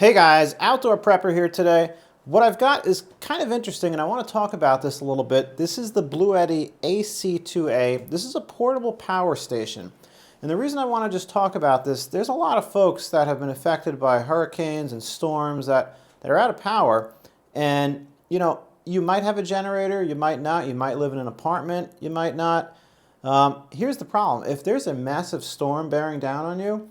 Hey guys, Outdoor Prepper here today. What I've got is kind of interesting and I want to talk about this a little bit. This is the Bluetti AC2A. This is a portable power station. And the reason I want to just talk about this, there's a lot of folks that have been affected by hurricanes and storms that are out of power. And you might have a generator, you might not, you might live in an apartment, you might not. Here's the problem. If there's a massive storm bearing down on you,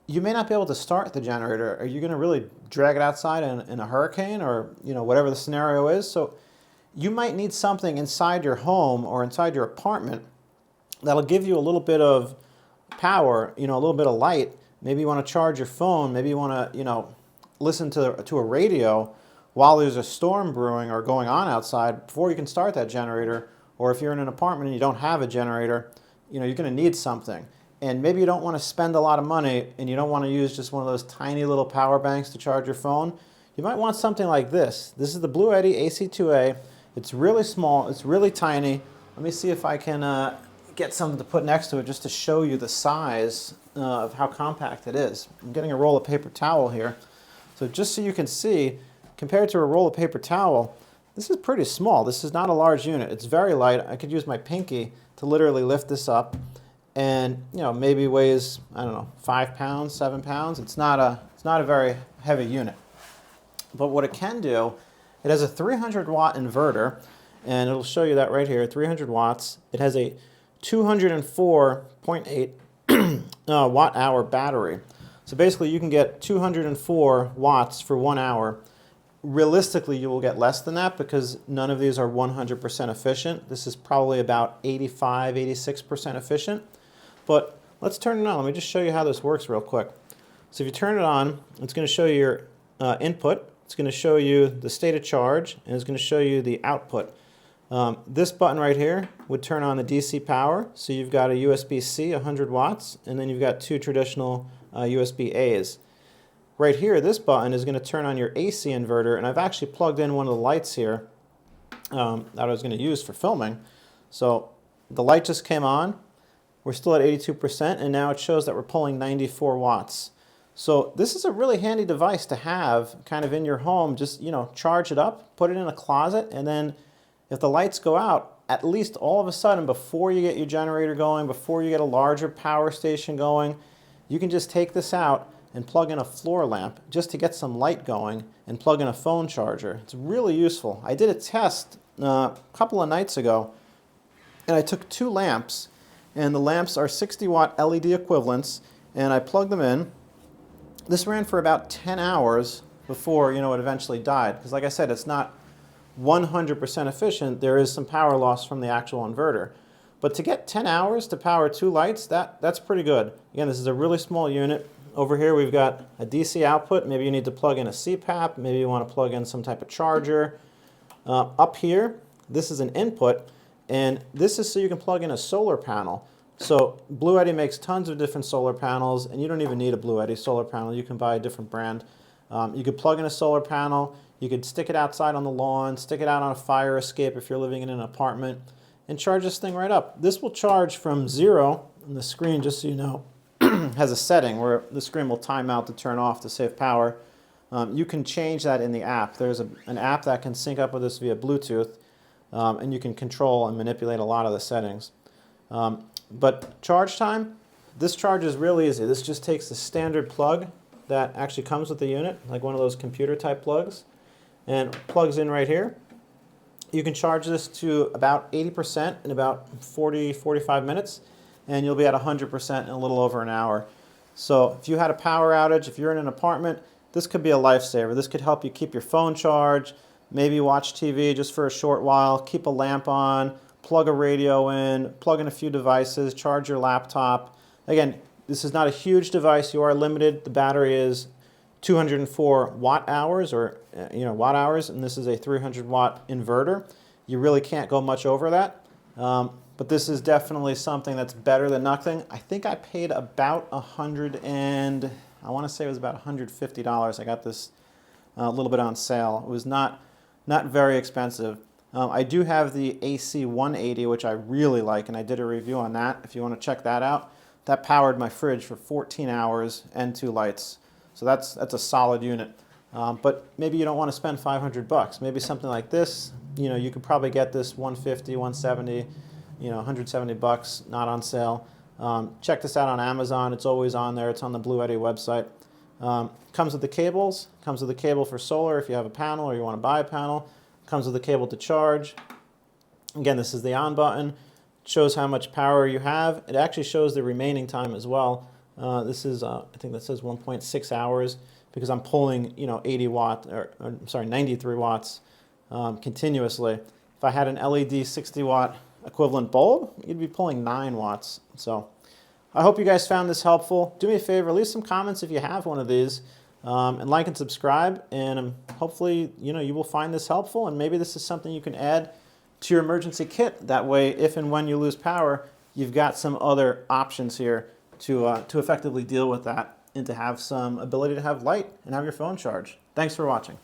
you may not be able to start the generator. Are you going to really drag it outside in a hurricane or whatever the scenario is? So you might need something inside your home or inside your apartment that'll give you a little bit of power, a little bit of light. Maybe you want to charge your phone. Maybe you want to, listen to a radio while there's a storm brewing or going on outside before you can start that generator. Or if you're in an apartment and you don't have a generator, you're going to need something. And maybe you don't want to spend a lot of money and you don't want to use just one of those tiny little power banks to charge your phone. You might want something like this. This is the Bluetti AC2A. It's really small, it's really tiny. Let me see if I can get something to put next to it just to show you the size of how compact it is. I'm getting a roll of paper towel here. So just so you can see, compared to a roll of paper towel, this is pretty small. This is not a large unit. It's very light. I could use my pinky to literally lift this up. And maybe weighs, I don't know, 5 pounds, 7 pounds. It's not a very heavy unit. But what it can do, it has a 300 watt inverter, and it'll show you that right here, 300 watts. It has a 204.8 watt hour battery. So basically you can get 204 watts for 1 hour. Realistically, you will get less than that because none of these are 100% efficient. This is probably about 85, 86% efficient. But let's turn it on. Let me just show you how this works real quick. So if you turn it on, it's going to show you your input. It's going to show you the state of charge, and it's going to show you the output. This button right here would turn on the DC power. So you've got a USB-C, 100 watts, and then you've got two traditional USB-A's. Right here, this button is going to turn on your AC inverter, and I've actually plugged in one of the lights here that I was going to use for filming. So the light just came on. We're still at 82%, and now it shows that we're pulling 94 watts. So this is a really handy device to have kind of in your home. Just, charge it up, put it in a closet, and then if the lights go out, at least all of a sudden, before you get your generator going, before you get a larger power station going, you can just take this out and plug in a floor lamp just to get some light going and plug in a phone charger. It's really useful. I did a test a couple of nights ago, and I took 2 lamps, and the lamps are 60 watt LED equivalents, and I plugged them in. This ran for about 10 hours before it eventually died, because like I said, it's not 100% efficient. There is some power loss from the actual inverter. But to get 10 hours to power 2 lights, that's pretty good. Again, this is a really small unit. Over here we've got a DC output. Maybe you need to plug in a CPAP. Maybe you want to plug in some type of charger. Up here, this is an input, and this is so you can plug in a solar panel. So Bluetti makes tons of different solar panels, and you don't even need a Bluetti solar panel. You can buy a different brand. You could plug in a solar panel. You could stick it outside on the lawn, stick it out on a fire escape if you're living in an apartment, and charge this thing right up. This will charge from 0, and the screen, just so you know, has a setting where the screen will time out to turn off to save power. You can change that in the app. There's an app that can sync up with this via Bluetooth, and you can control and manipulate a lot of the settings. But charge time, this charge is really easy. This just takes the standard plug that actually comes with the unit, like one of those computer type plugs, and plugs in right here. You can charge this to about 80% in about 40-45 minutes, and you'll be at 100% in a little over an hour. So if you had a power outage, if you're in an apartment, this could be a lifesaver. This could help you keep your phone charged, maybe watch TV just for a short while, keep a lamp on, plug a radio in, plug in a few devices, charge your laptop. Again, this is not a huge device. You are limited. The battery is 204 watt hours, or watt hours, and this is a 300 watt inverter. You really can't go much over that. But this is definitely something that's better than nothing. I think I paid about I want to say it was about $150. I got this a little bit on sale. It was not very expensive. I do have the AC180, which I really like, and I did a review on that if you want to check that out. That powered my fridge for 14 hours and 2 lights. So that's a solid unit. But maybe you don't want to spend 500 bucks. Maybe something like this, you know, you could probably get this 150, 170, you know, 170 bucks, not on sale. Check this out on Amazon. It's always on there. It's on the Bluetti website. Comes with the cables. Comes with a cable for solar if you have a panel or you want to buy a panel. Comes with a cable to charge. Again, this is the on button. Shows how much power you have. It actually shows the remaining time as well. This is, I think that says 1.6 hours because I'm pulling, you know, 80 watt, or I'm sorry, 93 watts continuously. If I had an LED 60 watt equivalent bulb, you'd be pulling 9 watts. So I hope you guys found this helpful. Do me a favor, leave some comments if you have one of these, and like and subscribe, and hopefully, you know, you will find this helpful, and maybe this is something you can add to your emergency kit. That way, if and when you lose power, you've got some other options here to effectively deal with that and to have some ability to have light and have your phone charged. Thanks for watching.